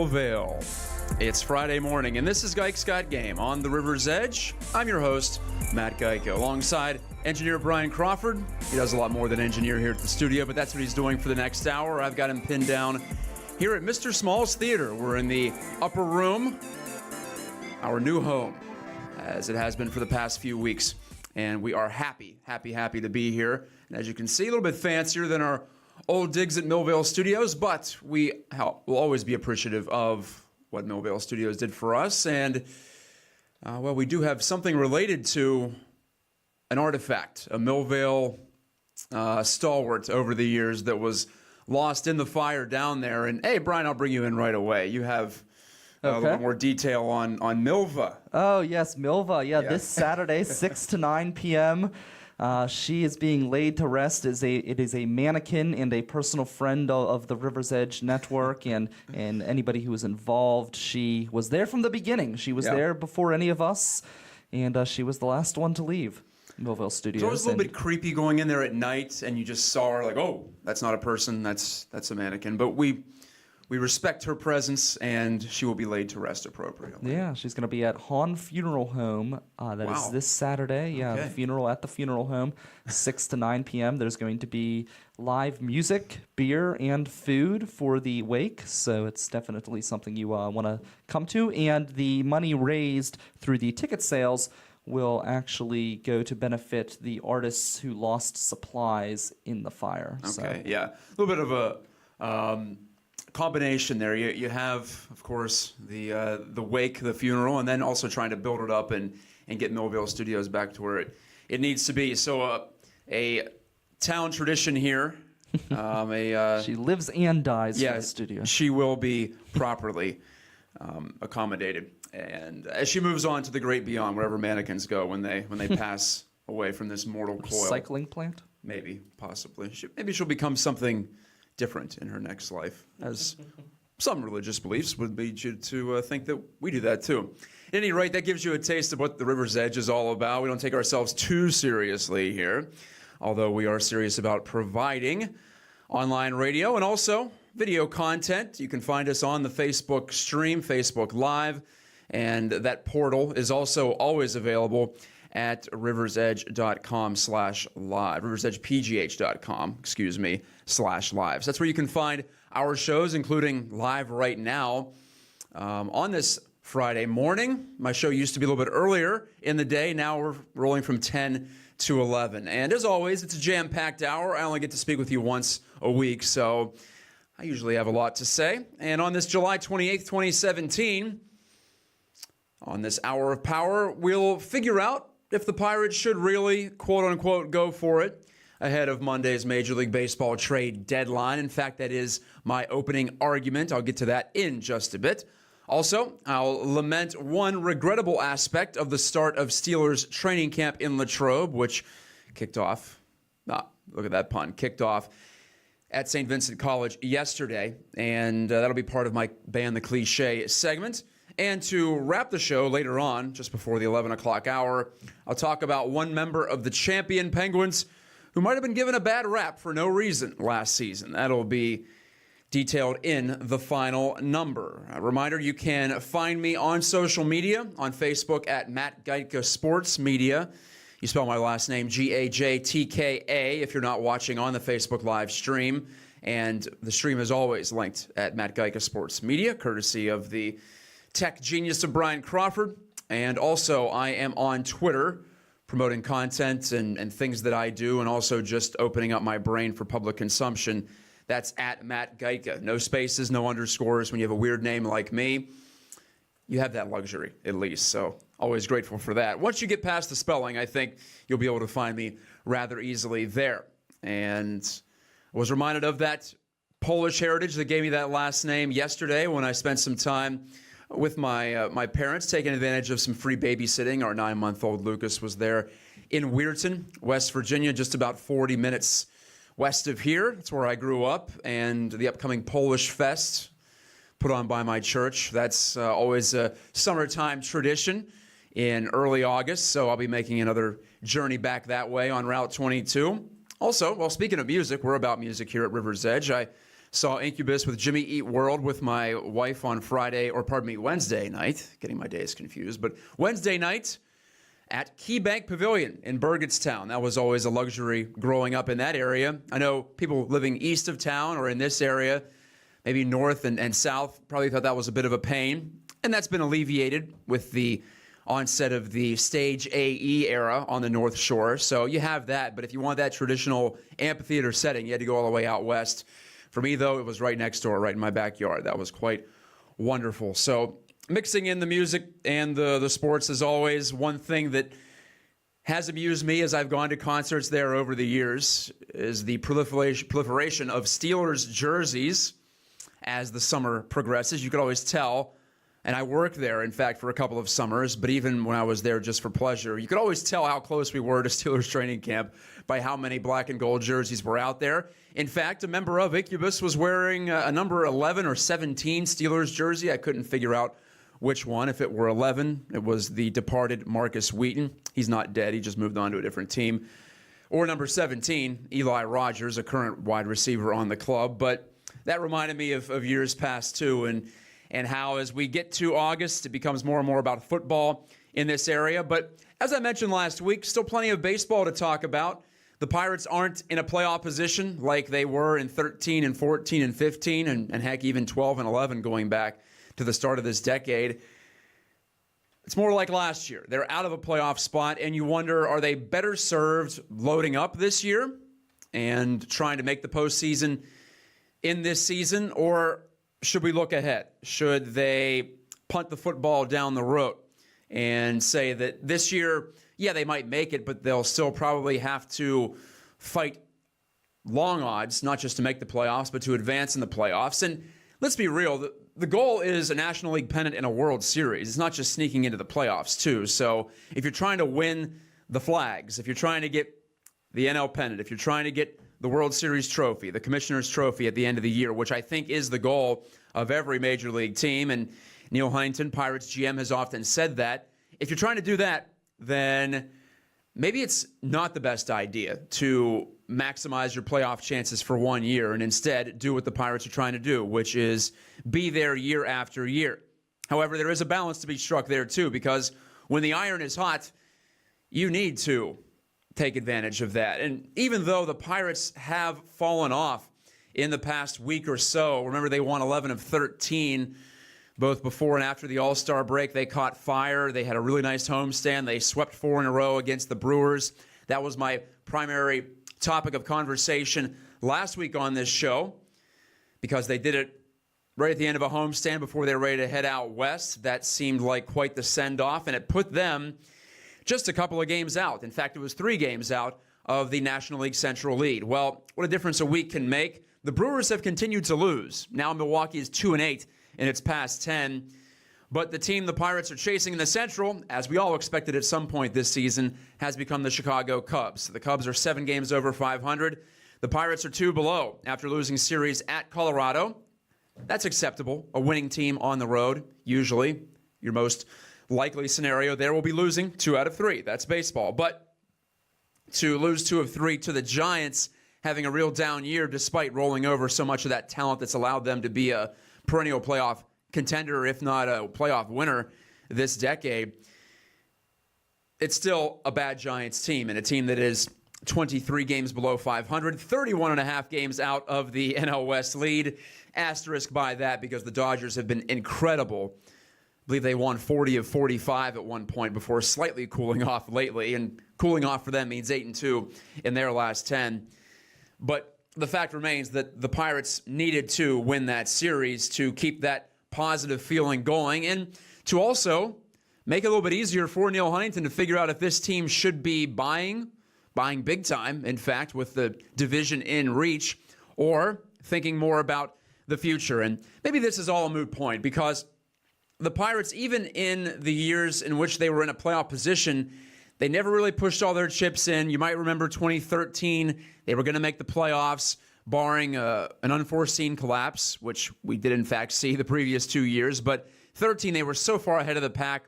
Vale. It's Friday morning, and this is Gike's Got Game on the River's Edge. I'm your host, Matt Gike, alongside engineer Brian Crawford. He does a lot more than engineer here at the studio, but that's what he's doing for the next hour. I've got him pinned down here at Mr. Small's Theater. We're in the upper room, our new home, as it has been for the past few weeks. And we are happy to be here. And as you can see, a little bit fancier than our old digs at Millvale Studios, but we will always be appreciative of what Millvale Studios did for us. And, we do have something related to an artifact, a Millvale stalwart over the years that was lost in the fire down there. And, hey, Brian, I'll bring you in right away. You have a little bit more detail on Milva. Oh, yes, Milva. Yeah, this Saturday, 6 to 9 p.m., she is being laid to rest. It is a mannequin and a personal friend of the River's Edge network and anybody who was involved. She was there from the beginning. She was there before any of us, and she was the last one to leave Millvale Studios. So it was a little bit creepy going in there at night, and you just saw her like, oh, that's not a person, that's a mannequin. But we respect her presence, and she will be laid to rest appropriately. Yeah, she's going to be at Hahn Funeral Home. That is this Saturday. Yeah, okay. The funeral at the funeral home, 6 to 9 p.m. There's going to be live music, beer, and food for the wake, so it's definitely something you want to come to. And the money raised through the ticket sales will actually go to benefit the artists who lost supplies in the fire. Okay, yeah. A little bit of a combination there. You have, of course, the wake, the funeral, and then also trying to build it up and get Millvale Studios back to where it needs to be. So a town tradition here. She lives and dies for the studio. She will be properly accommodated. And as she moves on to the great beyond, wherever mannequins go when they pass away from this mortal coil. Recycling plant? Maybe, possibly. Maybe she'll become something different in her next life, as some religious beliefs would lead you to think that we do that too. At any rate, that gives you a taste of what the River's Edge is all about. We don't take ourselves too seriously here, although we are serious about providing online radio and also video content. You can find us on the Facebook stream, Facebook Live, and that portal is also always available at riversedge.com/live, riversedgepgh.com, /live. So that's where you can find our shows, including live right now. On this Friday morning, my show used to be a little bit earlier in the day. Now we're rolling from 10 to 11. And as always, it's a jam-packed hour. I only get to speak with you once a week, so I usually have a lot to say. And on this July 28th, 2017, on this hour of power, we'll figure out if the Pirates should really, quote-unquote, go for it ahead of Monday's Major League Baseball trade deadline. In fact, that is my opening argument. I'll get to that in just a bit. Also, I'll lament one regrettable aspect of the start of Steelers training camp in Latrobe, which kicked off, look at that pun, kicked off at St. Vincent College yesterday. And that'll be part of my Ban the Cliche segment. And to wrap the show later on, just before the 11 o'clock hour, I'll talk about one member of the champion Penguins who might have been given a bad rap for no reason last season. That'll be detailed in the final number. A reminder, you can find me on social media, on Facebook at Matt Gike Sports Media. You spell my last name Gajtka if you're not watching on the Facebook live stream. And the stream is always linked at Matt Gike Sports Media, courtesy of the tech genius of Brian Crawford. And also, I am on Twitter promoting content and things that I do, and also just opening up my brain for public consumption. That's at Matt Gike. No spaces, no underscores. When you have a weird name like me, you have that luxury, at least. So always grateful for that. Once you get past the spelling, I think you'll be able to find me rather easily there. And I was reminded of that Polish heritage that gave me that last name yesterday when I spent some time with my parents, taking advantage of some free babysitting. Our 9-month-old Lucas was there in Weirton, West Virginia, just about 40 minutes west of here. That's where I grew up. And the upcoming Polish Fest put on by my church. That's always a summertime tradition in early August, so I'll be making another journey back that way on Route 22. Also, well, speaking of music, we're about music here at River's Edge. I saw Incubus with Jimmy Eat World with my wife on Wednesday night. Getting my days confused, but Wednesday night at KeyBank Pavilion in Burgettstown. That was always a luxury growing up in that area. I know people living east of town or in this area, maybe north and south, probably thought that was a bit of a pain, and that's been alleviated with the onset of the Stage AE era on the North Shore. So you have that, but if you want that traditional amphitheater setting, you had to go all the way out west. For me, though, it was right next door, right in my backyard. That was quite wonderful. So mixing in the music and the sports is always one thing that has amused me as I've gone to concerts there over the years is the proliferation of Steelers jerseys as the summer progresses. You could always tell. And I worked there, in fact, for a couple of summers, but even when I was there just for pleasure, you could always tell how close we were to Steelers training camp by how many black and gold jerseys were out there. In fact, a member of Incubus was wearing a number 11 or 17 Steelers jersey. I couldn't figure out which one. If it were 11, it was the departed Marcus Wheaton. He's not dead. He just moved on to a different team. Or number 17, Eli Rogers, a current wide receiver on the club. But that reminded me of years past, too, and how as we get to August, it becomes more and more about football in this area. But as I mentioned last week, still plenty of baseball to talk about. The Pirates aren't in a playoff position like they were in 13 and 14 and 15, and heck, even 12 and 11 going back to the start of this decade. It's more like last year. They're out of a playoff spot, and you wonder, are they better served loading up this year and trying to make the postseason in this season, or should we look ahead? Should they punt the football down the road and say that this year, yeah, they might make it, but they'll still probably have to fight long odds, not just to make the playoffs, but to advance in the playoffs. And let's be real, the goal is a National League pennant and a World Series. It's not just sneaking into the playoffs, too. So if you're trying to win the flags, if you're trying to get the NL pennant, if you're trying to get the World Series trophy, the Commissioner's Trophy at the end of the year, which I think is the goal of every Major League team, and Neil Huntington, Pirates GM, has often said that. If you're trying to do that, then maybe it's not the best idea to maximize your playoff chances for 1 year and instead do what the Pirates are trying to do, which is be there year after year. However, there is a balance to be struck there, too, because when the iron is hot, you need to take advantage of that. And even though the Pirates have fallen off in the past week or so, remember they won 11 of 13, both before and after the All-Star break. They caught fire. They had a really nice homestand. They swept 4 in a row against the Brewers. That was my primary topic of conversation last week on this show because they did it right at the end of a homestand before they were ready to head out west. That seemed like quite the send-off, and it put them just a couple of games out. In fact, it was 3 games out of the National League Central lead. Well, what a difference a week can make. The Brewers have continued to lose. Now Milwaukee is 2-8 in its past 10. But the team the Pirates are chasing in the Central, as we all expected at some point this season, has become the Chicago Cubs. The Cubs are 7 games over 500. The Pirates are 2 below after losing series at Colorado. That's acceptable. A winning team on the road, usually. Your most likely scenario there will be losing 2 out of 3. That's baseball. But to lose 2 of 3 to the Giants, having a real down year despite rolling over so much of that talent that's allowed them to be a perennial playoff contender, if not a playoff winner this decade, it's still a bad Giants team and a team that is 23 games below 500, 31 and a half games out of the NL West lead. Asterisk by that because the Dodgers have been incredible. I believe they won 40 of 45 at one point before slightly cooling off lately, and cooling off for them means 8-2 in their last 10. But the fact remains that the Pirates needed to win that series to keep that positive feeling going and to also make it a little bit easier for Neil Huntington to figure out if this team should be buying big time, in fact, with the division in reach, or thinking more about the future. And maybe this is all a moot point because the Pirates, even in the years in which they were in a playoff position, they never really pushed all their chips in. You might remember 2013, they were going to make the playoffs, barring an unforeseen collapse, which we did in fact see the previous 2 years. But 13, they were so far ahead of the pack,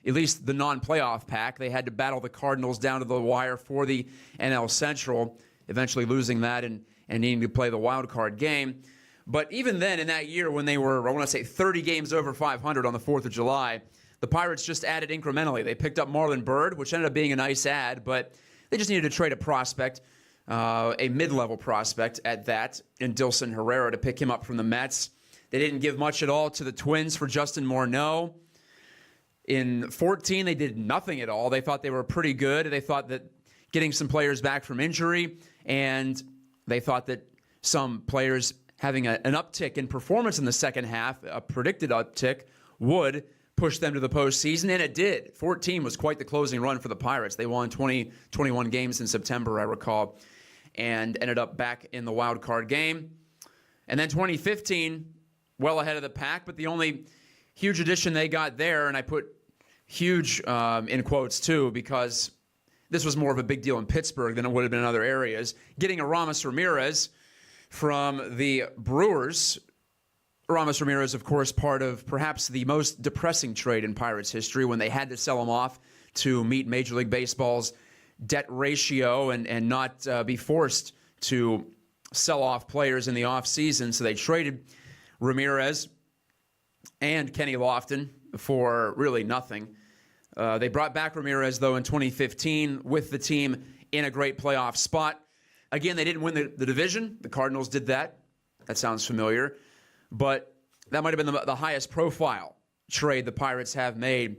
at least the non-playoff pack. They had to battle the Cardinals down to the wire for the NL Central, eventually losing that and needing to play the wild card game. But even then, in that year when they were, I want to say, 30 games over 500 on the 4th of July, the Pirates just added incrementally. They picked up Marlon Byrd, which ended up being a nice add, but they just needed to trade a prospect, a mid-level prospect at that, in Dilson Herrera, to pick him up from the Mets. They didn't give much at all to the Twins for Justin Morneau. In 14, they did nothing at all. They thought they were pretty good. They thought that getting some players back from injury, and they thought that some players having an uptick in performance in the second half, a predicted uptick, would push them to the postseason, and it did. 14 was quite the closing run for the Pirates. They won 21 games in September, I recall, and ended up back in the wild card game. And then 2015, well ahead of the pack, but the only huge addition they got there, and I put huge in quotes too, because this was more of a big deal in Pittsburgh than it would have been in other areas, getting Aramis Ramirez from the Brewers. Aramis Ramirez, of course, part of perhaps the most depressing trade in Pirates history, when they had to sell him off to meet Major League Baseball's debt ratio and not be forced to sell off players in the offseason. So they traded Ramirez and Kenny Lofton for really nothing. They brought back Ramirez, though, in 2015 with the team in a great playoff spot. Again, they didn't win the division. The Cardinals did that. That sounds familiar. But that might have been the highest profile trade the Pirates have made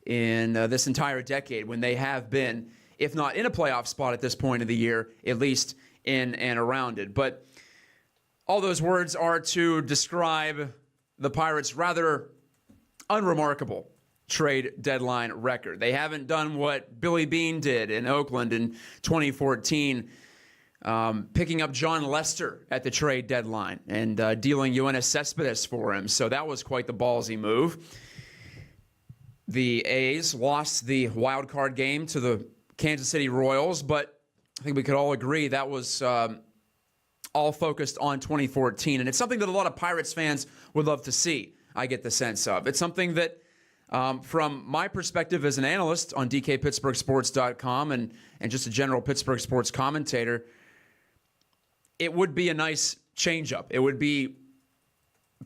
in this entire decade, when they have been, if not in a playoff spot at this point of the year, at least in and around it. But all those words are to describe the Pirates' rather unremarkable trade deadline record. They haven't done what Billy Beane did in Oakland in 2014, picking up John Lester at the trade deadline and dealing Yoenis Cespedes for him. So that was quite the ballsy move. The A's lost the wild card game to the Kansas City Royals, but I think we could all agree that was all focused on 2014. And it's something that a lot of Pirates fans would love to see, I get the sense of. It's something that, from my perspective as an analyst on DKPittsburghSports.com and just a general Pittsburgh sports commentator, it would be a nice change-up. It would be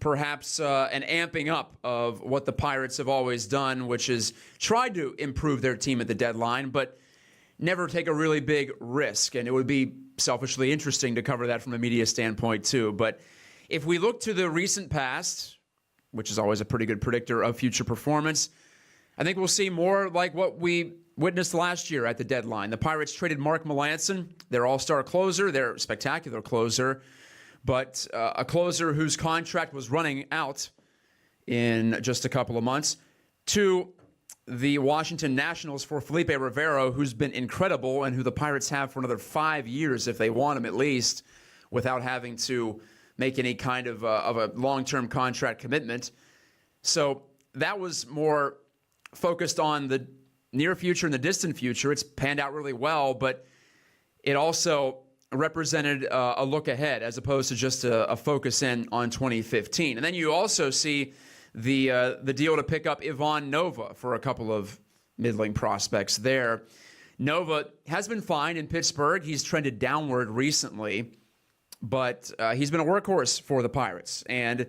perhaps an amping up of what the Pirates have always done, which is tried to improve their team at the deadline, but never take a really big risk. And it would be selfishly interesting to cover that from a media standpoint, too. But if we look to the recent past, which is always a pretty good predictor of future performance, I think we'll see more like what we witnessed last year at the deadline. The Pirates traded Mark Melancon, their all-star closer, their spectacular closer, but a closer whose contract was running out in just a couple of months, to the Washington Nationals for Felipe Rivero, who's been incredible and who the Pirates have for another 5 years if they want him at least, without having to make any kind of a long-term contract commitment. So that was more focused on the near future and the distant future. It's panned out really well, but it also represented a look ahead as opposed to just a focus in on 2015. And then you also see the deal to pick up Ivan Nova for a couple of middling prospects there. Nova has been fine in Pittsburgh. He's trended downward recently, but he's been a workhorse for the Pirates. And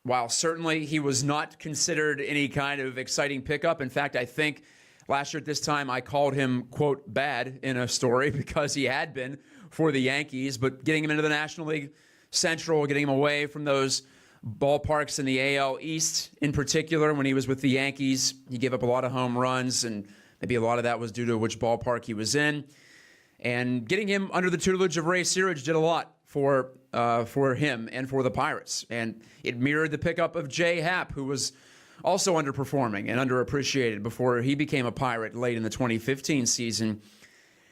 while certainly he was not considered any kind of exciting pickup, in fact, I think last year at this time I called him, quote, bad in a story because he had been for the Yankees, but getting him into the National League Central, getting him away from those ballparks in the AL East in particular. When he was with the Yankees, he gave up a lot of home runs, and maybe a lot of that was due to which ballpark he was in. And getting him under the tutelage of Ray Searage did a lot for him and for the Pirates. And it mirrored the pickup of Jay Happ, who was also underperforming and underappreciated before he became a Pirate late in the 2015 season.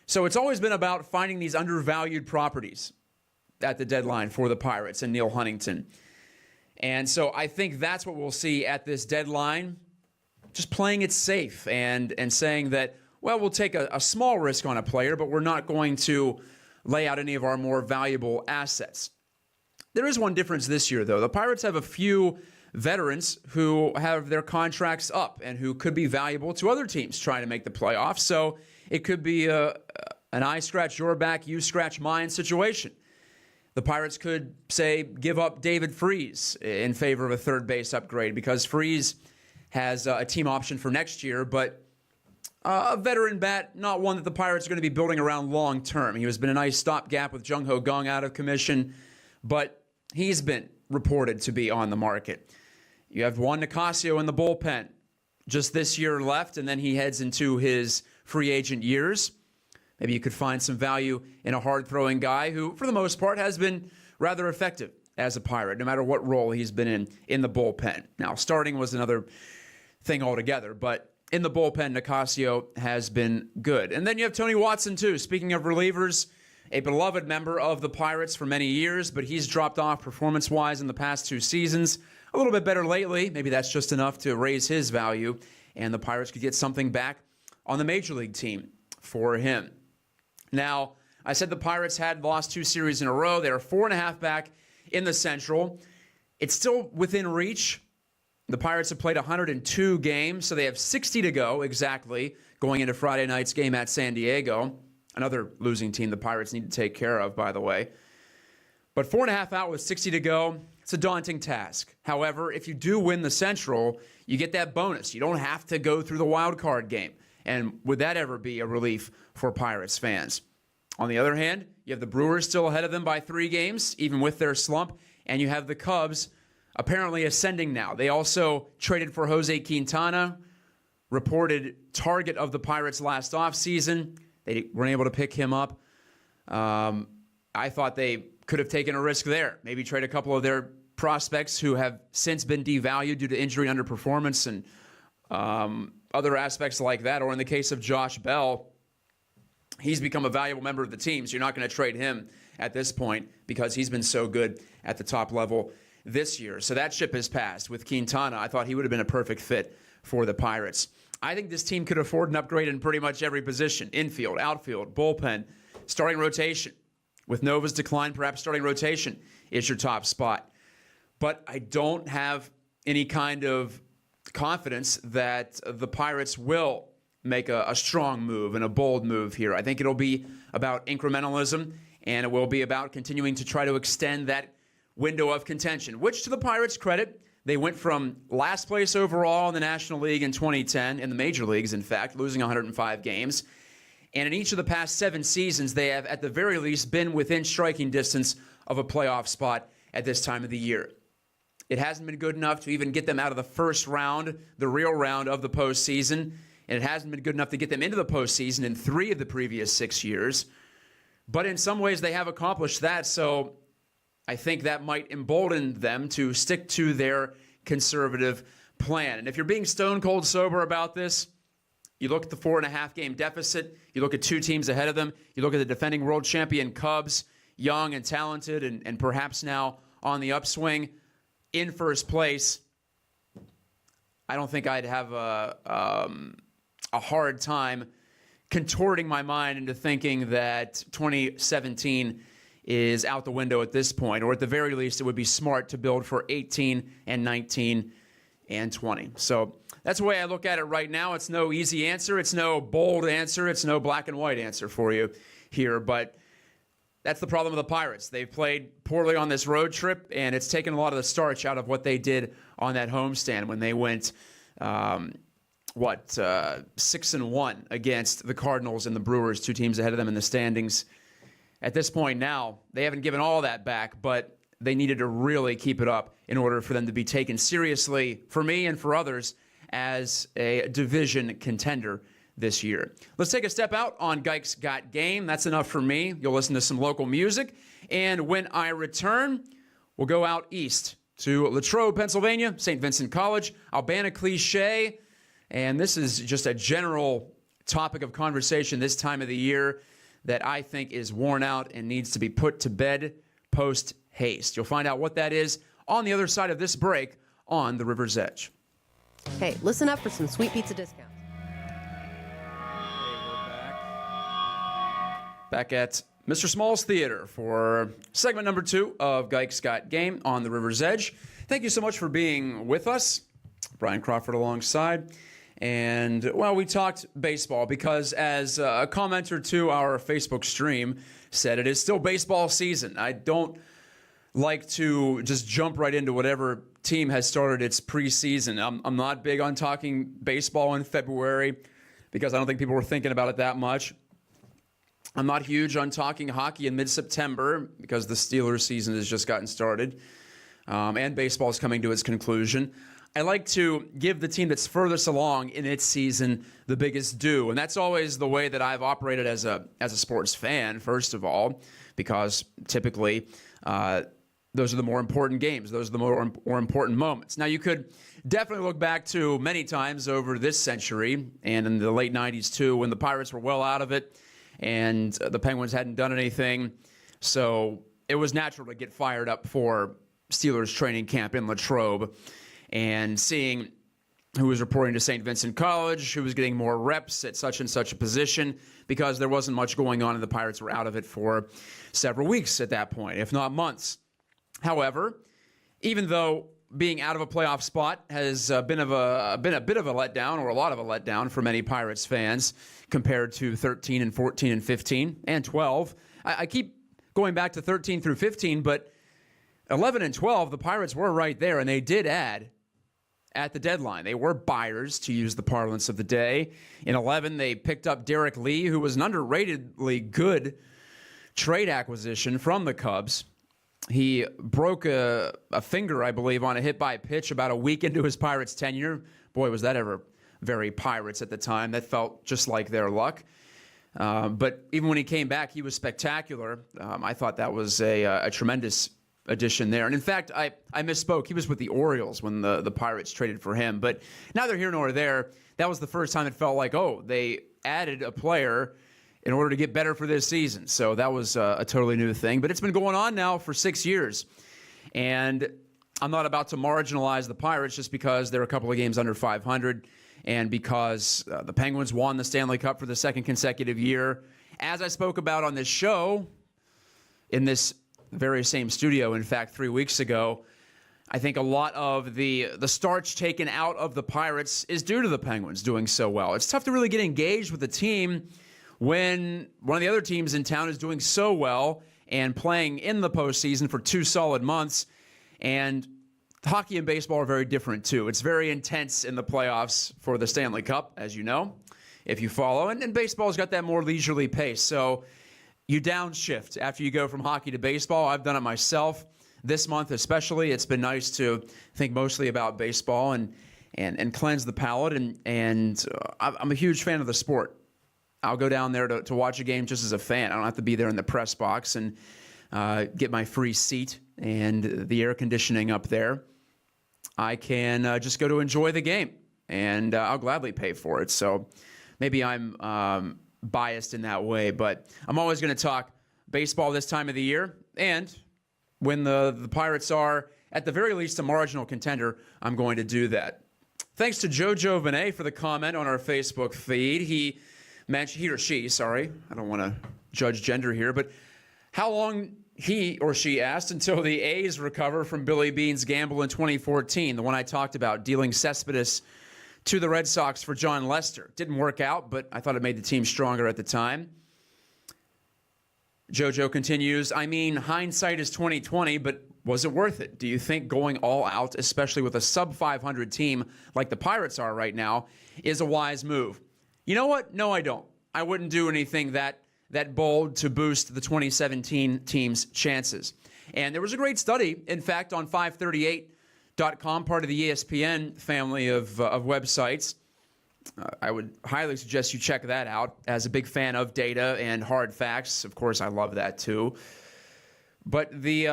So it's always been about finding these undervalued properties at the deadline for the Pirates and Neil Huntington. And so I think that's what we'll see at this deadline, just playing it safe and saying that, well, we'll take a small risk on a player, but we're not going to lay out any of our more valuable assets. There is one difference this year, though. The Pirates have a few veterans who have their contracts up and who could be valuable to other teams trying to make the playoffs. So it could be an I scratch your back, you scratch mine situation. The Pirates could, say, give up David Freese in favor of a third base upgrade because Freese has a team option for next year, but a veteran bat, not one that the Pirates are going to be building around long term. He has been a nice stopgap with Jung Ho Kang out of commission, but he's been reported to be on the market. You have Juan Nicasio in the bullpen just this year left, and then he heads into his free agent years. Maybe you could find some value in a hard-throwing guy who, for the most part, has been rather effective as a Pirate, no matter what role he's been in the bullpen. Now, starting was another thing altogether, but in the bullpen, Nicasio has been good. And then you have Tony Watson, too. Speaking of relievers, a beloved member of the Pirates for many years, but he's dropped off performance-wise in the past 2 seasons. A little bit better lately. Maybe that's just enough to raise his value, and the Pirates could get something back on the Major League team for him. Now, I said the Pirates had lost 2 series in a row. They are 4.5 back in the Central. It's still within reach. The Pirates have played 102 games, so they have 60 to go exactly going into Friday night's game at San Diego. Another losing team the Pirates need to take care of, by the way. But 4.5 out with 60 to go, it's a daunting task. However, if you do win the Central, you get that bonus. You don't have to go through the wild card game. And would that ever be a relief for Pirates fans? On the other hand, you have the Brewers still ahead of them by 3 games, even with their slump, and you have the Cubs apparently ascending now. They also traded for Jose Quintana, reported target of the Pirates last offseason. They weren't able to pick him up. I thought they could have taken a risk there. Maybe trade a couple of their prospects who have since been devalued due to injury and underperformance and other aspects like that. Or in the case of Josh Bell, he's become a valuable member of the team, so you're not going to trade him at this point because he's been so good at the top level this year. So that ship has passed. With Quintana, I thought he would have been a perfect fit for the Pirates. I think this team could afford an upgrade in pretty much every position: infield, outfield, bullpen, starting rotation. With Nova's decline, perhaps starting rotation is your top spot. But I don't have any kind of confidence that the Pirates will make a strong move and a bold move here. I think it'll be about incrementalism, and it will be about continuing to try to extend that window of contention, which, to the Pirates' credit, they went from last place overall in the National League in 2010, in the major leagues, in fact, losing 105 games. And in each of the past 7 seasons, they have, at the very least, been within striking distance of a playoff spot at this time of the year. It hasn't been good enough to even get them out of the first round, the real round of the postseason. And it hasn't been good enough to get them into the postseason in 3 of the previous 6 years. But in some ways, they have accomplished that. So I think that might embolden them to stick to their conservative plan. And if you're being stone cold sober about this, you look at the 4.5 game deficit, you look at 2 teams ahead of them, you look at the defending world champion Cubs, young and talented and perhaps now on the upswing in first place. I don't think I'd have a hard time contorting my mind into thinking that 2017 is out the window at this point, or at the very least, it would be smart to build for 18 and 19 and 20. So that's the way I look at it right now. It's no easy answer. It's no bold answer. It's no black and white answer for you here. But that's the problem with the Pirates. They've played poorly on this road trip, and it's taken a lot of the starch out of what they did on that homestand when they went, 6-1 against the Cardinals and the Brewers, 2 teams ahead of them in the standings. At this point now, they haven't given all that back, but they needed to really keep it up in order for them to be taken seriously, for me and for others, as a division contender this year. Let's take a step out on Gike's Got Game. That's enough for me. You'll listen to some local music. And when I return, we'll go out east to Latrobe, Pennsylvania, St. Vincent College. I'll ban a cliche. And this is just a general topic of conversation this time of the year that I think is worn out and needs to be put to bed post haste. You'll find out what that is on the other side of this break on the River's Edge. Hey, listen up for some sweet pizza discounts. Back at Mr. Small's Theater for segment number 2 of Gike's Got Game on the River's Edge. Thank you so much for being with us. Brian Crawford alongside. And, well, we talked baseball because as a commenter to our Facebook stream said, it is still baseball season. I don't like to just jump right into whatever team has started its preseason. I'm not big on talking baseball in February because I don't think people were thinking about it that much. I'm not huge on talking hockey in mid-September because the Steelers season has just gotten started and baseball is coming to its conclusion. I like to give the team that's furthest along in its season the biggest due, and that's always the way that I've operated as a sports fan, first of all, because typically those are the more important games. Those are the more important moments. Now, you could definitely look back to many times over this century and in the late 90s, too, when the Pirates were well out of it and the Penguins hadn't done anything. So it was natural to get fired up for Steelers training camp in Latrobe and seeing who was reporting to St. Vincent College, who was getting more reps at such and such a position, because there wasn't much going on and the Pirates were out of it for several weeks at that point, if not months. However, even though being out of a playoff spot has been a bit of a letdown, or a lot of a letdown for many Pirates fans compared to 13 and 14 and 15 and 12. I keep going back to 13 through 15, but 11 and 12, the Pirates were right there, and they did add at the deadline. They were buyers, to use the parlance of the day. In 11, they picked up Derek Lee, who was an underratedly good trade acquisition from the Cubs. He broke a finger, I believe, on a hit by pitch about a week into his Pirates tenure. Boy, was that ever very Pirates at the time. That felt just like their luck. But even when he came back, he was spectacular. I thought that was a tremendous addition there. And in fact, I misspoke. He was with the Orioles when the Pirates traded for him. But neither here nor there. That was the first time it felt like, oh, they added a player in order to get better for this season. So that was a totally new thing. But it's been going on now for 6 years. And I'm not about to marginalize the Pirates just because they're a couple of games under 500 and because the Penguins won the Stanley Cup for the second consecutive year. As I spoke about on this show, in this very same studio, in fact, 3 weeks ago, I think a lot of the starch taken out of the Pirates is due to the Penguins doing so well. It's tough to really get engaged with a team when one of the other teams in town is doing so well and playing in the postseason for 2 solid months. And hockey and baseball are very different, too. It's very intense in the playoffs for the Stanley Cup, as you know, if you follow. And baseball's got that more leisurely pace. So you downshift after you go from hockey to baseball. I've done it myself this month especially. It's been nice to think mostly about baseball and cleanse the palate. And I'm a huge fan of the sport. I'll go down there to watch a game just as a fan. I don't have to be there in the press box and get my free seat and the air conditioning up there. I can just go to enjoy the game, and I'll gladly pay for it. So maybe I'm biased in that way, but I'm always going to talk baseball this time of the year. And when the Pirates are, at the very least, a marginal contender, I'm going to do that. Thanks to Jojo Vinay for the comment on our Facebook feed. He or she, sorry, I don't want to judge gender here, but how long he or she asked until the A's recover from Billy Beane's gamble in 2014, the one I talked about, dealing Cespedes to the Red Sox for John Lester. Didn't work out, but I thought it made the team stronger at the time. Jojo continues, I mean, hindsight is 20/20, but was it worth it? Do you think going all out, especially with a sub-500 team like the Pirates are right now, is a wise move? You know what? No, I don't. I wouldn't do anything that bold to boost the 2017 team's chances. And there was a great study, in fact, on 538.com, part of the ESPN family of websites. I would highly suggest you check that out. As a big fan of data and hard facts, of course, I love that too. But the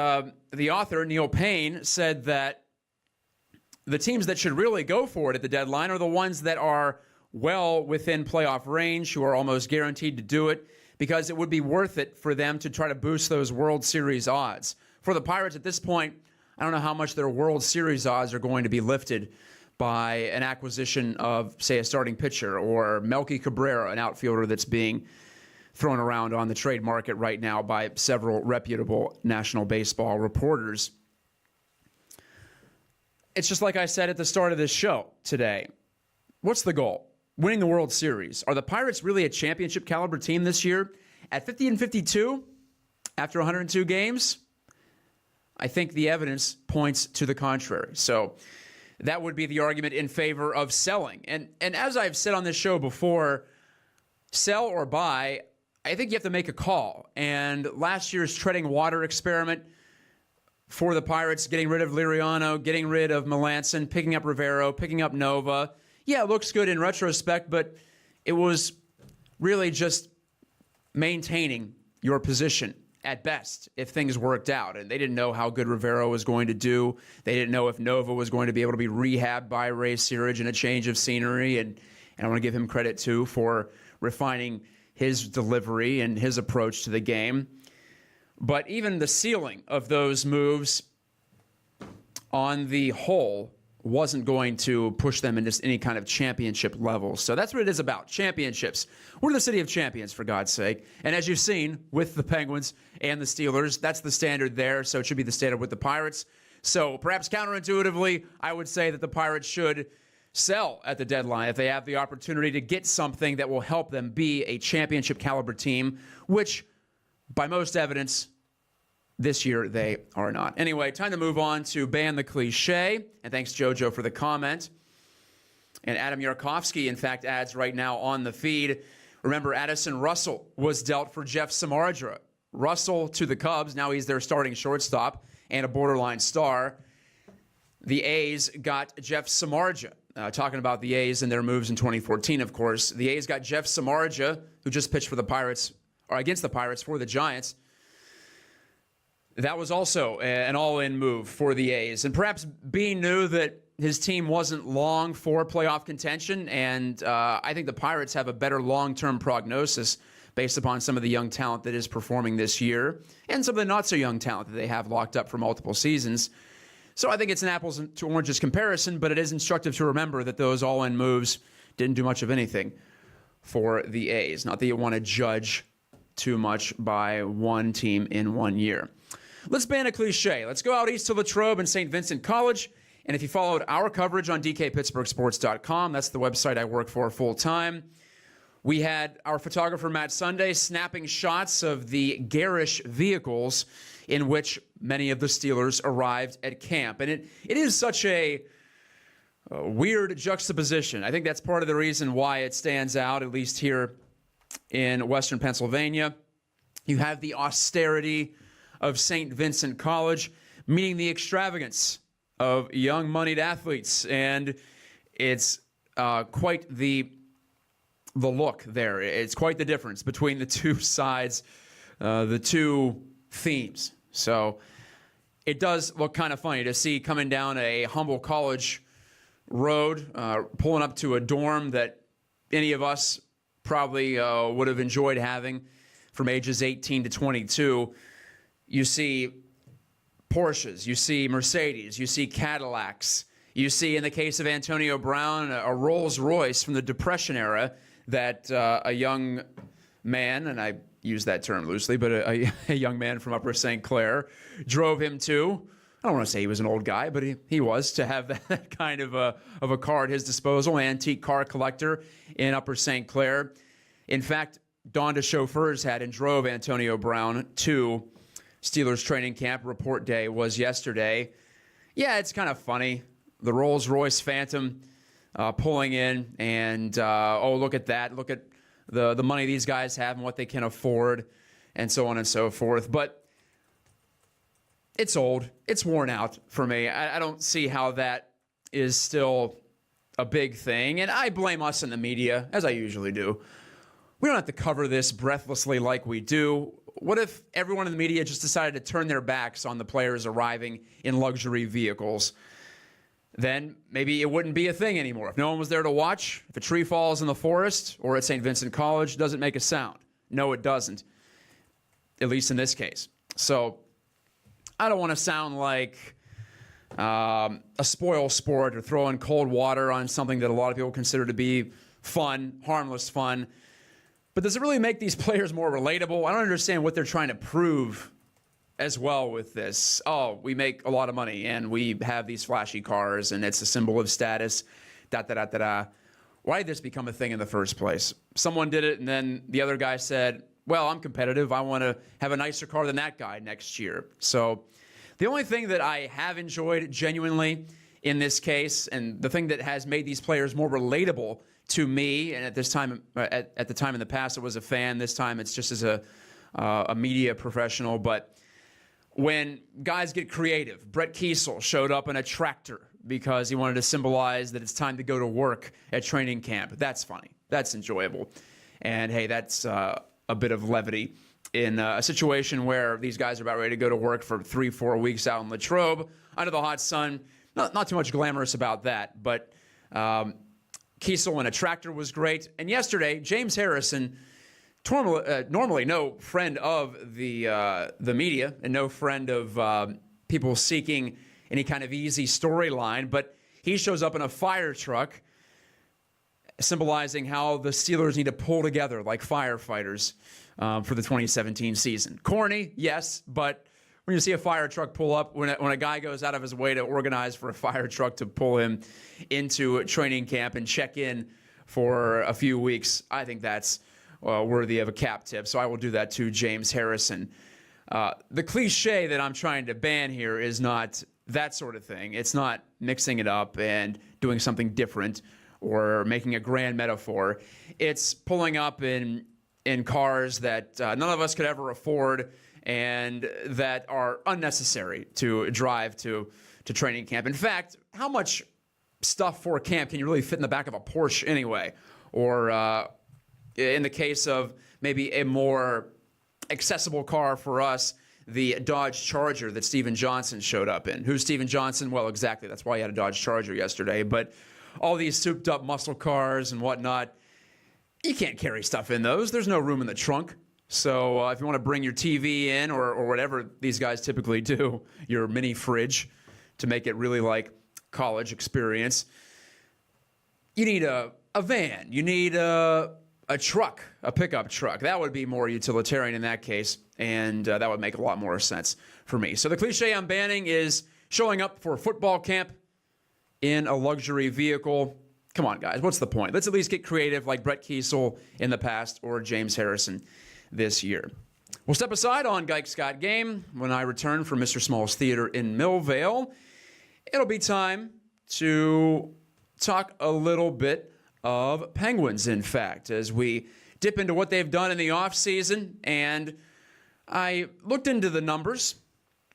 author, Neil Payne, said that the teams that should really go for it at the deadline are the ones that are well within playoff range, who are almost guaranteed to do it, because it would be worth it for them to try to boost those World Series odds. For the Pirates at this point, I don't know how much their World Series odds are going to be lifted by an acquisition of, say, a starting pitcher, or Melky Cabrera, an outfielder that's being thrown around on the trade market right now by several reputable national baseball reporters. It's just like I said at the start of this show today. What's the goal? Winning the World Series. Are the Pirates really a championship caliber team this year? At 50-52, after 102 games, I think the evidence points to the contrary. So that would be the argument in favor of selling. And as I've said on this show before, sell or buy, I think you have to make a call. And last year's treading water experiment for the Pirates, getting rid of Liriano, getting rid of Melanson, picking up Rivero, picking up Nova. Yeah, it looks good in retrospect, but it was really just maintaining your position at best if things worked out. And they didn't know how good Rivero was going to do. They didn't know if Nova was going to be able to be rehabbed by Ray Searage in a change of scenery. And I want to give him credit, too, for refining his delivery and his approach to the game. But even the ceiling of those moves on the whole wasn't going to push them into any kind of championship level. So that's what it is about, championships. We're the city of champions, for God's sake. And as you've seen with the Penguins and the Steelers, that's the standard there, so it should be the standard with the Pirates. So perhaps counterintuitively, I would say that the Pirates should sell at the deadline if they have the opportunity to get something that will help them be a championship caliber team, which by most evidence this year, they are not. Anyway, time to move on to ban the cliche. And thanks, JoJo, for the comment. And Adam Yarkovsky, in fact, adds right now on the feed. Remember, Addison Russell was dealt for Jeff Samardzija. Russell to the Cubs. Now he's their starting shortstop and a borderline star. The A's got Jeff Samardzija. Talking about the A's and their moves in 2014, of course. The A's got Jeff Samardzija, who just pitched for the Pirates, or against the Pirates for the Giants. That was also an all-in move for the A's. And perhaps Bean knew that his team wasn't long for playoff contention, and I think the Pirates have a better long-term prognosis based upon some of the young talent that is performing this year and some of the not-so-young talent that they have locked up for multiple seasons. So I think it's an apples to oranges comparison, but it is instructive to remember that those all-in moves didn't do much of anything for the A's. Not that you want to judge too much by one team in 1 year. Let's ban a cliche. Let's go out east to Latrobe and St. Vincent College. And if you followed our coverage on DKPittsburghSports.com, that's the website I work for full-time, we had our photographer Matt Sunday snapping shots of the garish vehicles in which many of the Steelers arrived at camp. And it is such a weird juxtaposition. I think that's part of the reason why it stands out, at least here in Western Pennsylvania. You have the austerity of St. Vincent College, meaning the extravagance of young moneyed athletes. And it's quite the look there. It's quite the difference between the two sides, the two themes. So it does look kind of funny to see coming down a humble college road, pulling up to a dorm that any of us probably would have enjoyed having from ages 18 to 22. You see Porsches, you see Mercedes, you see Cadillacs, you see, in the case of Antonio Brown, a Rolls Royce from the Depression era that a young man, and I use that term loosely, but a young man from Upper St. Clair drove him to. I don't want to say he was an old guy, but he was, to have that kind of a car at his disposal, antique car collector in Upper St. Clair. In fact, donned a chauffeur's hat and drove Antonio Brown to Steelers training camp. Report day was yesterday. Yeah, it's kind of funny. The Rolls-Royce Phantom pulling in and, look at that. Look at the money these guys have and what they can afford and so on and so forth. But it's old. It's worn out for me. I don't see how that is still a big thing. And I blame us in the media, as I usually do. We don't have to cover this breathlessly like we do. What if everyone in the media just decided to turn their backs on the players arriving in luxury vehicles? Then maybe it wouldn't be a thing anymore. If no one was there to watch, if a tree falls in the forest or at St. Vincent College, does it make a sound? No, it doesn't, at least in this case. So I don't want to sound like a spoil sport or throwing cold water on something that a lot of people consider to be fun, harmless fun. But does it really make these players more relatable? I don't understand what they're trying to prove as well with this. Oh, we make a lot of money and we have these flashy cars and it's a symbol of status. Why did this become a thing in the first place? Someone did it and then the other guy said, well, I'm competitive. I want to have a nicer car than that guy next year. So the only thing that I have enjoyed genuinely in this case, and the thing that has made these players more relatable to me, and at this time, at the time in the past, it was a fan. This time, it's just as a media professional. But when guys get creative, Brett Kiesel showed up in a tractor because he wanted to symbolize that it's time to go to work at training camp. That's funny. That's enjoyable. And hey, that's a bit of levity in a situation where these guys are about ready to go to work for 3-4 weeks out in Latrobe under the hot sun. Not too much glamorous about that, but Kiesel in a tractor was great. And yesterday, James Harrison, normally no friend of the media and no friend of people seeking any kind of easy storyline, but he shows up in a fire truck symbolizing how the Steelers need to pull together like firefighters for the 2017 season. Corny, yes, but when you see a fire truck pull up, when a guy goes out of his way to organize for a fire truck to pull him into training camp and check in for a few weeks, I think that's worthy of a cap tip. So I will do that to James Harrison. The cliche that I'm trying to ban here is not that sort of thing. It's not mixing it up and doing something different or making a grand metaphor. It's pulling up in cars that none of us could ever afford and that are unnecessary to drive to training camp. In fact, how much stuff for camp can you really fit in the back of a Porsche anyway? Or in the case of maybe a more accessible car for us, the Dodge Charger that Steven Johnson showed up in. Who's Steven Johnson? Well, exactly. That's why he had a Dodge Charger yesterday. But all these souped up muscle cars and whatnot, you can't carry stuff in those. There's no room in the trunk. So if you want to bring your TV in or whatever these guys typically do, your mini fridge to make it really like college experience, you need a van. You need a truck, a pickup truck. That would be more utilitarian in that case, and that would make a lot more sense for me. So the cliche I'm banning is showing up for football camp in a luxury vehicle. Come on, guys. What's the point? Let's at least get creative like Brett Kiesel in the past or James Harrison this year. We'll step aside on Gike's Got Game when I return from Mr. Small's Theater in Millvale. It'll be time to talk a little bit of Penguins, in fact, as we dip into what they've done in the offseason. And I looked into the numbers,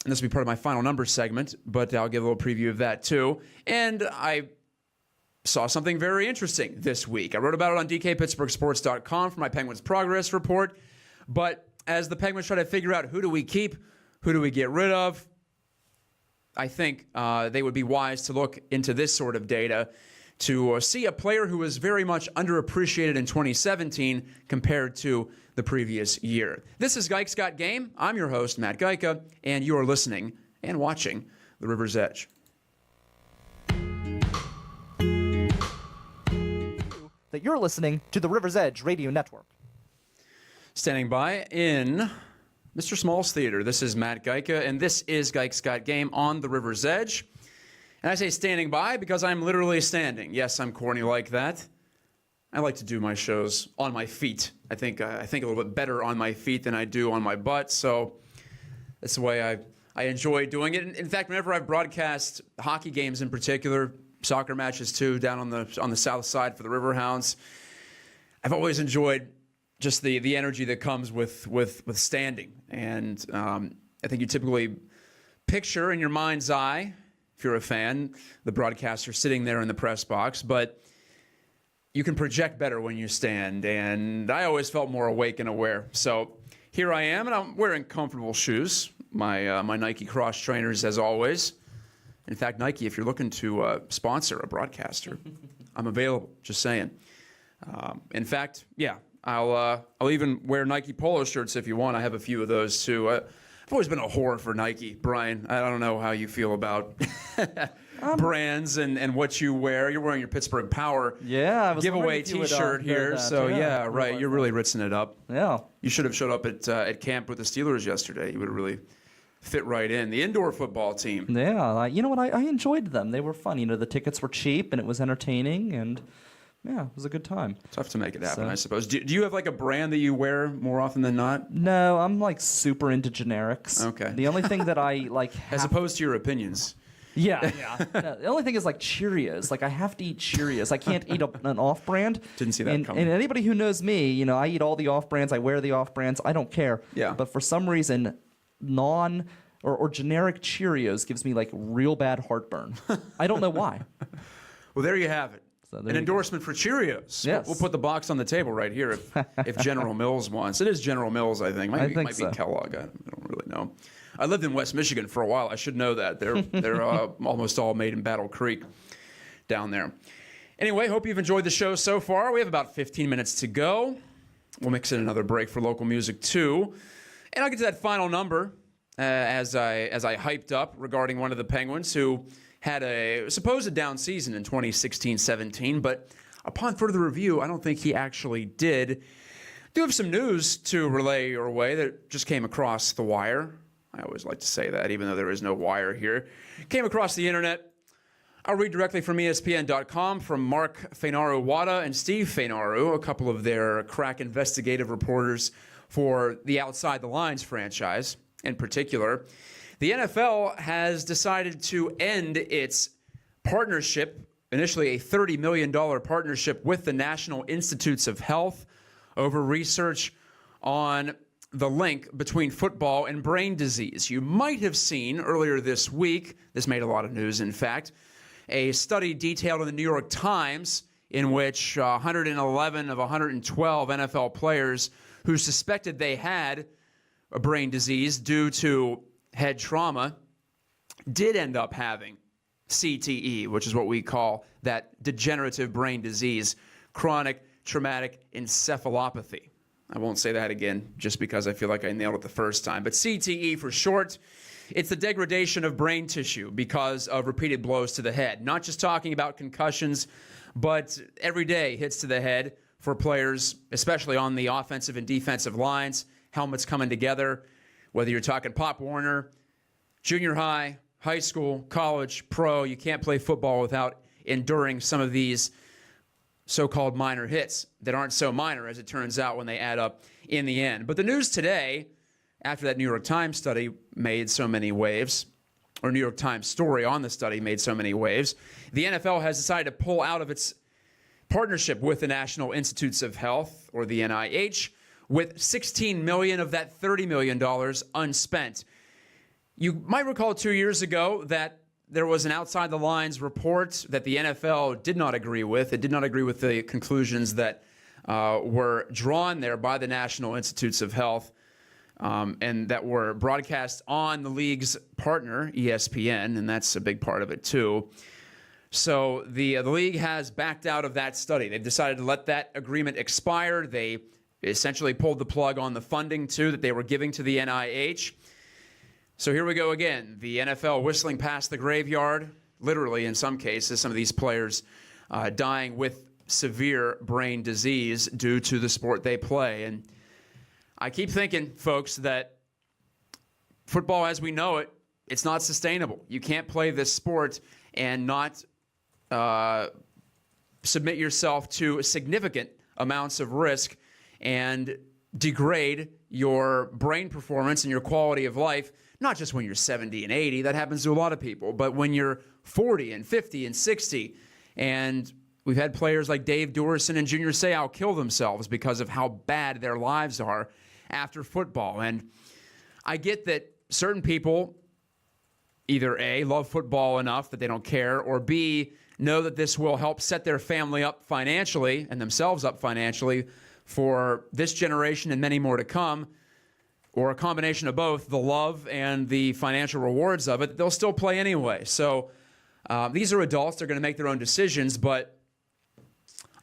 and this will be part of my final numbers segment, but I'll give a little preview of that too. And I saw something very interesting this week. I wrote about it on DKPittsburghSports.com for my Penguins progress report. But as the Penguins try to figure out who do we keep, who do we get rid of, I think they would be wise to look into this sort of data to see a player who was very much underappreciated in 2017 compared to the previous year. This is Gike's Got Game. I'm your host, Matt Gike, and you are listening and watching The River's Edge. That you're listening to the River's Edge Radio Network. Standing by in Mr. Small's Theater, this is Matt Gike, and this is Gike's Got Game on the River's Edge. And I say standing by because I'm literally standing. Yes, I'm corny like that. I like to do my shows on my feet. I think a little bit better on my feet than I do on my butt, so that's the way I enjoy doing it. In fact, whenever I've broadcast hockey games in particular, soccer matches too, down on the south side for the Riverhounds, I've always enjoyed just the energy that comes with standing. And I think you typically picture in your mind's eye, if you're a fan, the broadcaster sitting there in the press box, but you can project better when you stand, and I always felt more awake and aware. So here I am, and I'm wearing comfortable shoes, my Nike Cross trainers as always. In fact, Nike, if you're looking to sponsor a broadcaster, I'm available, just saying. In fact, yeah, I'll even wear Nike polo shirts if you want. I have a few of those too. I've always been a whore for Nike, Brian. I don't know how you feel about brands and what you wear. You're wearing your Pittsburgh Power Yeah, I was giveaway wondering if you would, T-shirt here. that. So Yeah, right. You're really ritzing it up. Yeah. You should have showed up at camp with the Steelers yesterday. You would have really fit right in. The indoor football team. Yeah, you know what? I enjoyed them. They were fun. The tickets were cheap and it was entertaining, and yeah, it was a good time. Tough to make it happen, So- I suppose. Do you have like a brand that you wear more often than not, No, I'm like super into generics. Okay. The only thing that I like as opposed to your opinions? Yeah. No, the only thing is like Cheerios. Like I have to eat Cheerios. I can't eat an off-brand. Didn't see that and, coming. And anybody who knows me, I eat all the off-brands. I wear the off-brands. I don't care. Yeah. But for some reason, or generic Cheerios gives me like real bad heartburn. I don't know why. Well, there you have it. So there An you endorsement for Cheerios. Yes. We'll put the box on the table right here if General Mills wants. It is General Mills, I think. I think might so. be Kellogg. I don't really know. I lived in West Michigan for a while. I should know that. They're almost all made in Battle Creek down there. Anyway, hope you've enjoyed the show so far. We have about 15 minutes to go. We'll mix in another break for local music too. And I'll get to that final number as I hyped up regarding one of the Penguins who had a supposed down season in 2016-17, but upon further review, I don't think he actually did. Do have some news to relay your way that just came across the wire. I always like to say that, even though there is no wire here. Came across the internet. I'll read directly from ESPN.com from Mark Feinaru-Wada and Steve Feinaru, a couple of their crack investigative reporters for the Outside the Lines franchise in particular. The NFL has decided to end its partnership, initially a $30 million partnership with the National Institutes of Health over research on the link between football and brain disease. You might have seen earlier this week, this made a lot of news in fact, a study detailed in the New York Times in which 111 of 112 NFL players who suspected they had a brain disease due to head trauma did end up having CTE, which is what we call that degenerative brain disease, chronic traumatic encephalopathy. I won't say that again just because I feel like I nailed it the first time. But CTE for short, it's the degradation of brain tissue because of repeated blows to the head. Not just talking about concussions, but everyday hits to the head for players, especially on the offensive and defensive lines, helmets coming together, whether you're talking Pop Warner, junior high, high school, college, pro, you can't play football without enduring some of these so-called minor hits that aren't so minor, as it turns out, when they add up in the end. But the news today, after that New York Times study made so many waves, or New York Times story on the study made so many waves, the NFL has decided to pull out of its partnership with the National Institutes of Health, or the NIH, with $16 million of that $30 million unspent. You might recall 2 years ago that there was an Outside the Lines report that the NFL did not agree with. It did not agree with the conclusions that were drawn there by the National Institutes of Health and that were broadcast on the league's partner, ESPN, and that's a big part of it too. So the league has backed out of that study. They've decided to let that agreement expire. They essentially pulled the plug on the funding too that they were giving to the NIH. So here we go again. The NFL whistling past the graveyard, literally in some cases, some of these players dying with severe brain disease due to the sport they play. And I keep thinking, folks, that football as we know it, it's not sustainable. You can't play this sport and not submit yourself to significant amounts of risk and degrade your brain performance and your quality of life. Not just when you're 70 and 80, that happens to a lot of people, but when you're 40 and 50 and 60. And we've had players like Dave Dorison and Junior Seau kill themselves because of how bad their lives are after football. And I get that certain people either A, love football enough that they don't care, or B, know that this will help set their family up financially and themselves up financially for this generation and many more to come, or a combination of both, the love and the financial rewards of it, they'll still play anyway. So these are adults. They're going to make their own decisions, but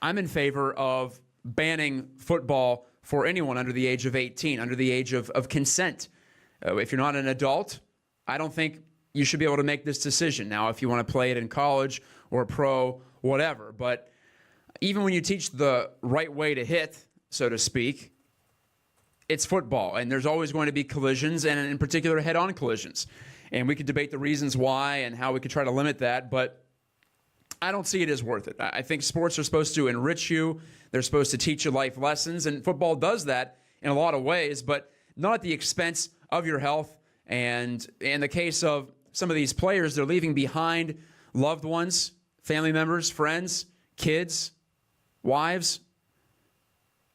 I'm in favor of banning football for anyone under the age of 18, under the age of consent. If you're not an adult, I don't think you should be able to make this decision. Now, if you want to play it in college or pro, whatever. But even when you teach the right way to hit, so to speak, it's football, and there's always going to be collisions, and in particular, head-on collisions. And we could debate the reasons why and how we could try to limit that, but I don't see it as worth it. I think sports are supposed to enrich you. They're supposed to teach you life lessons, and football does that in a lot of ways, but not at the expense of your health. And in the case of some of these players, they're leaving behind loved ones, family members, friends, kids, wives,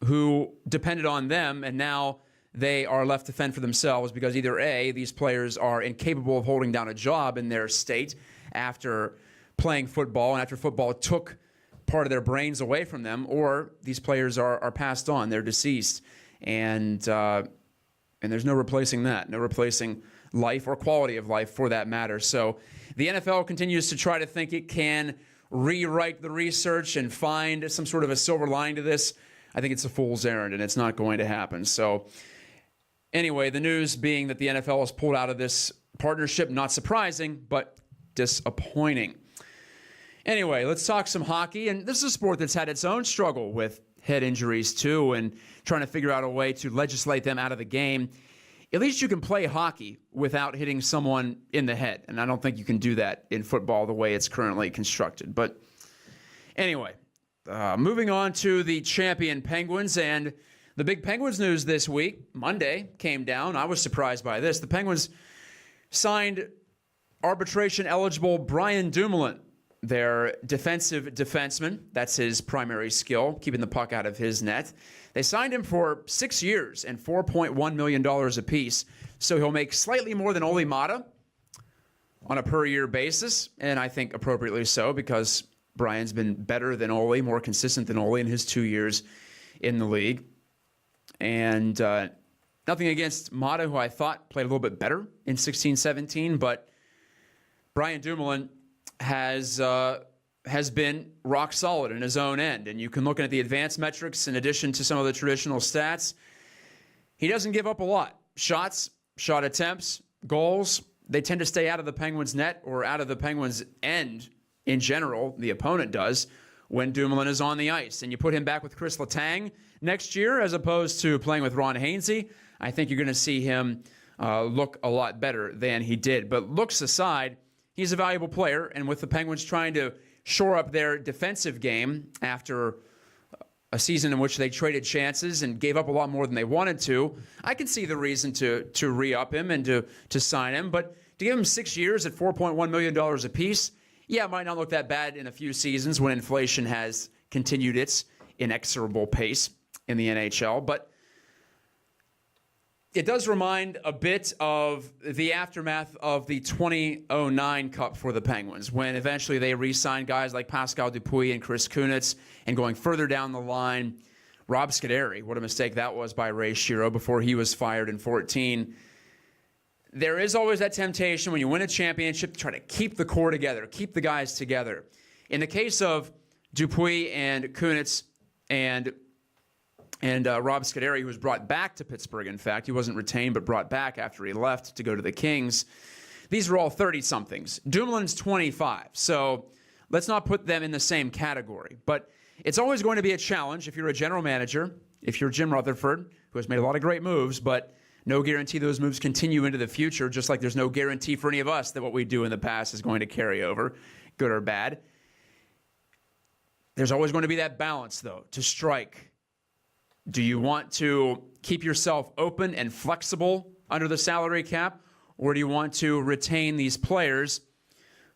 who depended on them, and now they are left to fend for themselves because either A, these players are incapable of holding down a job in their state after playing football and after football took part of their brains away from them, or these players are passed on, they're deceased, and there's no replacing that, no replacing life or quality of life for that matter. So the NFL continues to try to think it can rewrite the research and find some sort of a silver lining to this. I think it's a fool's errand, and it's not going to happen. So anyway, the news being that the NFL has pulled out of this partnership, not surprising, but disappointing. Anyway, let's talk some hockey. And this is a sport that's had its own struggle with head injuries, too, and trying to figure out a way to legislate them out of the game. At least you can play hockey without hitting someone in the head. And I don't think you can do that in football the way it's currently constructed. But anyway, moving on to the champion Penguins, and the big Penguins news this week, Monday, came down. I was surprised by this. The Penguins signed arbitration-eligible Brian Dumoulin, their defensive defenseman. That's his primary skill, keeping the puck out of his net. They signed him for 6 years and $4.1 million apiece, so he'll make slightly more than Olli Maatta on a per-year basis, and I think appropriately so because Brian's been better than Olli, more consistent than Olli in his 2 years in the league. And nothing against Maatta, who I thought played a little bit better in 16-17, but Brian Dumoulin has been rock solid in his own end. And you can look at the advanced metrics in addition to some of the traditional stats. He doesn't give up a lot. Shots, shot attempts, goals, they tend to stay out of the Penguins' net or out of the Penguins' end in general. The opponent does when Dumoulin is on the ice. And you put him back with Chris Letang next year as opposed to playing with Ron Hainsey, I think you're going to see him look a lot better than he did. But looks aside, he's a valuable player, and with the Penguins trying to shore up their defensive game after a season in which they traded chances and gave up a lot more than they wanted to, I can see the reason to re-up him and to sign him. But to give him 6 years at $4.1 million apiece, yeah, it might not look that bad in a few seasons when inflation has continued its inexorable pace in the NHL. But it does remind a bit of the aftermath of the 2009 Cup for the Penguins, when eventually they re-signed guys like Pascal Dupuis and Chris Kunitz, and going further down the line, Rob Scuderi. What a mistake that was by Ray Shero before he was fired in 2014. There is always that temptation when you win a championship to try to keep the core together, keep the guys together. In the case of Dupuis and Kunitz and Rob Scuderi, who was brought back to Pittsburgh, in fact. He wasn't retained, but brought back after he left to go to the Kings. These are all 30-somethings. Dumoulin's 25, so let's not put them in the same category. But it's always going to be a challenge if you're a general manager, if you're Jim Rutherford, who has made a lot of great moves, but no guarantee those moves continue into the future, just like there's no guarantee for any of us that what we do in the past is going to carry over, good or bad. There's always going to be that balance, though, to strike. Do you want to keep yourself open and flexible under the salary cap, or do you want to retain these players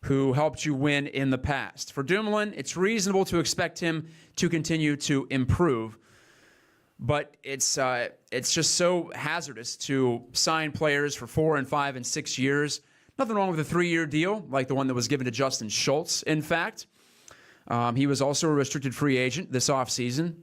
who helped you win in the past? For Dumoulin, it's reasonable to expect him to continue to improve, but it's just so hazardous to sign players for 4 and 5 and 6 years. Nothing wrong with a 3-year deal like the one that was given to Justin Schultz, in fact. He was also a restricted free agent this offseason,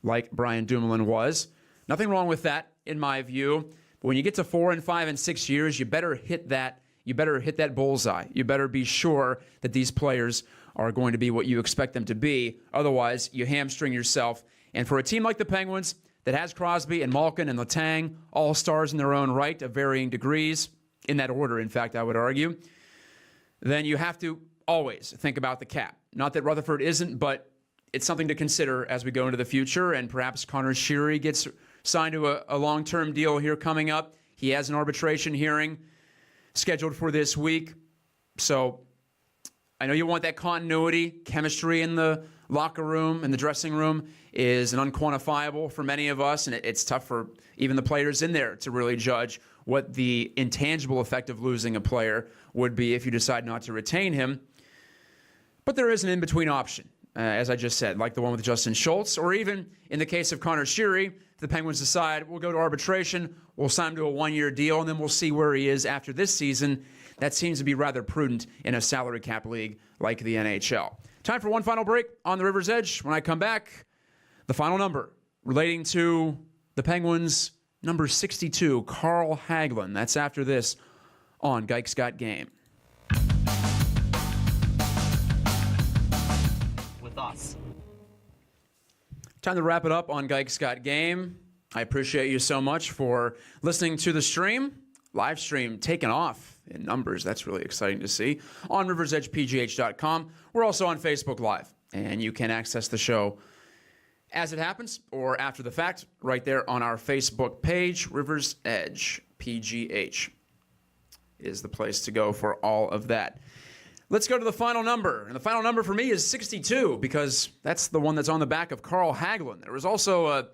like Brian Dumoulin was. Nothing wrong with that, in my view. But when you get to 4 and 5 and 6 years, you better hit that. You better hit that bullseye. You better be sure that these players are going to be what you expect them to be. Otherwise, you hamstring yourself. And for a team like the Penguins that has Crosby and Malkin and Letang, all stars in their own right of varying degrees, in that order, in fact, I would argue, then you have to always think about the cap. Not that Rutherford isn't, but it's something to consider as we go into the future, and perhaps Connor Sheary gets signed to a long-term deal here coming up. He has an arbitration hearing scheduled for this week. So I know you want that continuity. Chemistry in the locker room and the dressing room is an unquantifiable for many of us, and it's tough for even the players in there to really judge what the intangible effect of losing a player would be if you decide not to retain him. But there is an in-between option, as I just said, like the one with Justin Schultz, or even in the case of Connor Sheary, if the Penguins decide we'll go to arbitration, we'll sign him to a one-year deal, and then we'll see where he is after this season. That seems to be rather prudent in a salary cap league like the NHL. Time for one final break on the River's Edge. When I come back, the final number relating to the Penguins, number 62, Carl Hagelin. That's after this on Gike's Got Game. With us. Time to wrap it up on Gike's Got Game. I appreciate you so much for listening to the stream. Live stream taking off in numbers. That's really exciting to see. On riversedgepgh.com. We're also on Facebook Live, and you can access the show as it happens or after the fact right there on our Facebook page. Rivers Edge PGH is the place to go for all of that. Let's go to the final number. And the final number for me is 62 because that's the one that's on the back of Carl Hagelin. There was also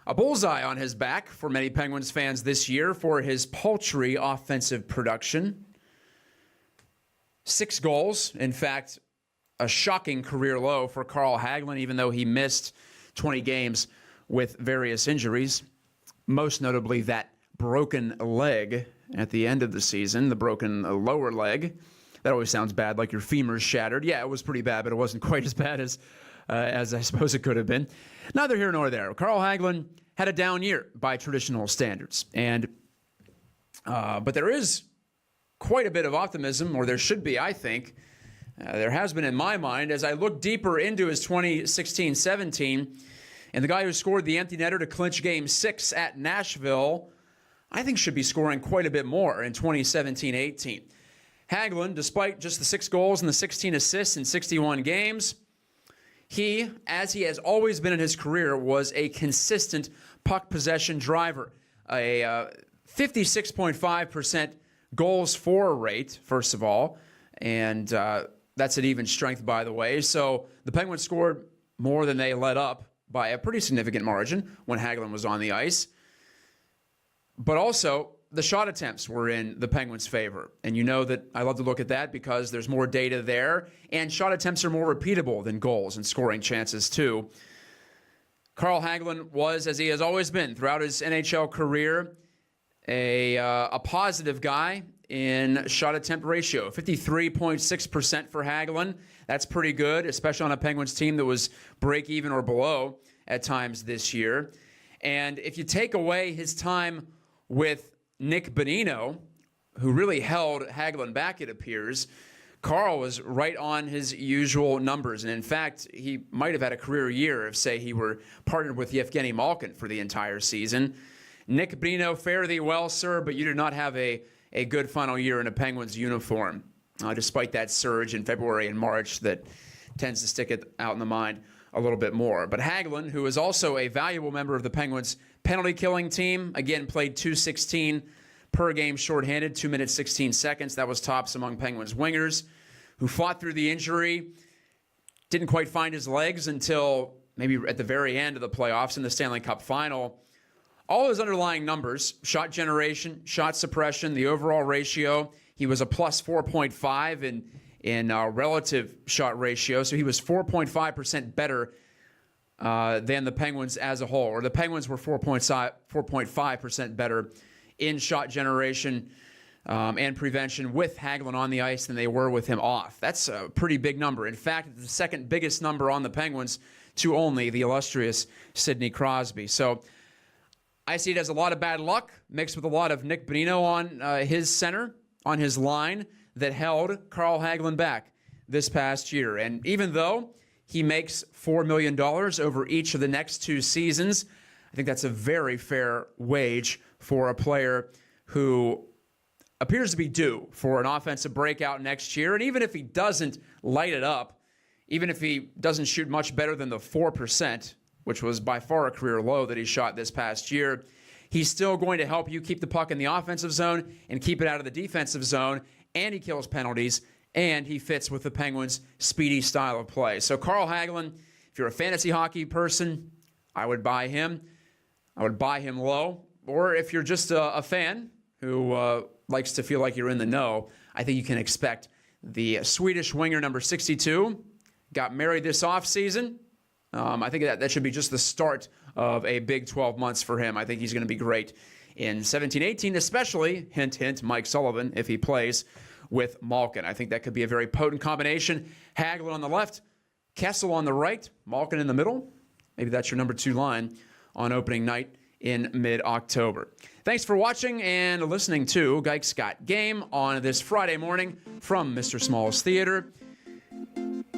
a bullseye on his back for many Penguins fans this year for his paltry offensive production. 6 goals. In fact, a shocking career low for Carl Hagelin, even though he missed 20 games with various injuries, most notably that broken leg at the end of the season, the broken lower leg. That always sounds bad, like your femur's shattered. Yeah, it was pretty bad, but it wasn't quite as bad as I suppose it could have been. Neither here nor there. Carl Hagelin had a down year by traditional standards, but there is quite a bit of optimism, or there should be, I think. There has been in my mind as I look deeper into his 2016-17, and the guy who scored the empty netter to clinch Game 6 at Nashville, I think should be scoring quite a bit more in 2017-18. Hagelin, despite just the 6 goals and the 16 assists in 61 games, he, as he has always been in his career, was a consistent puck possession driver. A 56.5% goals for rate, first of all, and that's an even strength, by the way. So the Penguins scored more than they let up by a pretty significant margin when Hagelin was on the ice. But also, the shot attempts were in the Penguins' favor. And you know that I love to look at that because there's more data there. And shot attempts are more repeatable than goals and scoring chances, too. Carl Hagelin was, as he has always been throughout his NHL career, a positive guy in shot attempt ratio. 53.6% for Hagelin. That's pretty good, especially on a Penguins team that was break even or below at times this year. And if you take away his time with Nick Bonino, who really held Hagelin back, it appears, Carl was right on his usual numbers. And in fact, he might have had a career year if, say, he were partnered with Yevgeny Malkin for the entire season. Nick Bonino, fare thee well, sir, but you did not have a good final year in a Penguins uniform, despite that surge in February and March that tends to stick it out in the mind a little bit more. But Hagelin, who is also a valuable member of the Penguins penalty-killing team, again, played .216 per game shorthanded, 2 minutes, 16 seconds. That was tops among Penguins wingers, who fought through the injury, didn't quite find his legs until maybe at the very end of the playoffs in the Stanley Cup final. All his underlying numbers, shot generation, shot suppression, the overall ratio, he was a plus 4.5 in relative shot ratio, so he was 4.5% better than the Penguins as a whole, or the Penguins were 4.5% better in shot generation and prevention with Hagelin on the ice than they were with him off. That's a pretty big number. In fact, it's the second biggest number on the Penguins to only the illustrious Sidney Crosby. So I see it as a lot of bad luck mixed with a lot of Nick Bonino on his center, on his line, that held Carl Hagelin back this past year. And even though he makes $4 million over each of the next 2 seasons, I think that's a very fair wage for a player who appears to be due for an offensive breakout next year. And even if he doesn't light it up, even if he doesn't shoot much better than the 4%, which was by far a career low that he shot this past year, he's still going to help you keep the puck in the offensive zone and keep it out of the defensive zone, and he kills penalties, and he fits with the Penguins' speedy style of play. So Carl Hagelin, if you're a fantasy hockey person, I would buy him. I would buy him low. Or if you're just a fan who likes to feel like you're in the know, I think you can expect the Swedish winger number 62 got married this offseason. I think that should be just the start of a big 12 months for him. I think he's going to be great in 17-18, especially, hint, hint, Mike Sullivan, if he plays with Malkin. I think that could be a very potent combination. Hagelin on the left, Kessel on the right, Malkin in the middle. Maybe that's your number 2 line on opening night in mid-October. Thanks for watching and listening to Gike's Got Game on this Friday morning from Mr. Small's Theater.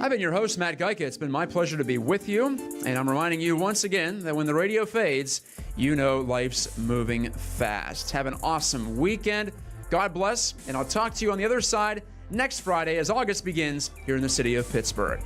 I've been your host, Matt Gike. It's been my pleasure to be with you, and I'm reminding you once again that when the radio fades, you know life's moving fast. Have an awesome weekend. God bless, and I'll talk to you on the other side next Friday as August begins here in the city of Pittsburgh.